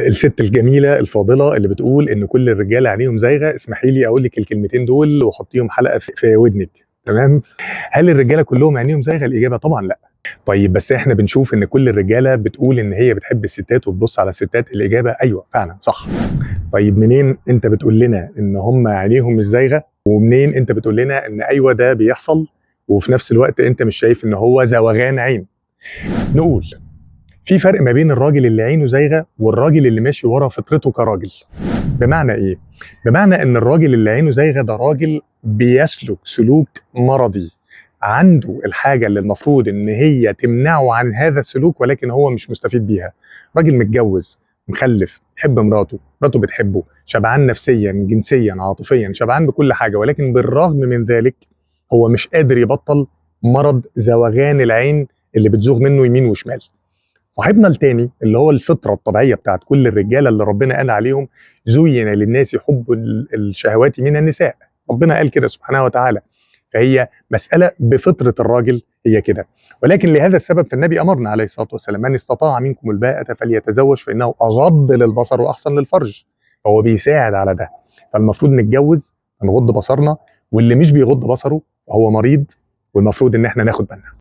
الست الجميله الفاضله اللي بتقول ان كل الرجاله عينيهم زايغه، اسمحي لي اقول لك الكلمتين دول وحطيهم حلقه في ودنك. تمام؟ هل الرجاله كلهم عينيهم زايغه؟ الاجابه طبعا لا. طيب بس احنا بنشوف ان كل الرجاله بتقول ان هي بتحب الستات وتبص على الستات، الاجابه ايوه فعلا صح. طيب منين انت بتقول لنا ان هم عينيهم مش زايغه، ومنين انت بتقول لنا ان ايوه ده بيحصل وفي نفس الوقت انت مش شايف ان هو زوغان عين؟ نقول في فرق ما بين الراجل اللي عينه زايغه والراجل اللي ماشي ورا فطرته كراجل. بمعنى ايه؟ بمعنى ان الراجل اللي عينه زايغه ده راجل بيسلك سلوك مرضي، عنده الحاجه اللي المفروض ان هي تمنعه عن هذا السلوك ولكن هو مش مستفيد بيها. راجل متجوز مخلف بيحب مراته، مراته بتحبه، شبعان نفسيا جنسيا عاطفيا، شبعان بكل حاجه، ولكن بالرغم من ذلك هو مش قادر يبطل مرض زوغان العين اللي بتزوغ منه يمين وشمال. صاحبنا التاني اللي هو الفطره الطبيعيه بتاعت كل الرجاله اللي ربنا قال عليهم زين للناس حب الشهوات من النساء، ربنا قال كده سبحانه وتعالى، فهي مساله بفطره الراجل هي كده. ولكن لهذا السبب فالنبي امرنا عليه الصلاه والسلام من استطاع منكم الباءة فليتزوج فانه اغض للبصر واحسن للفرج، فهو بيساعد على ده. فالمفروض نتجوز نغض بصرنا، واللي مش بيغض بصره هو مريض، والمفروض ان احنا ناخد بالنا.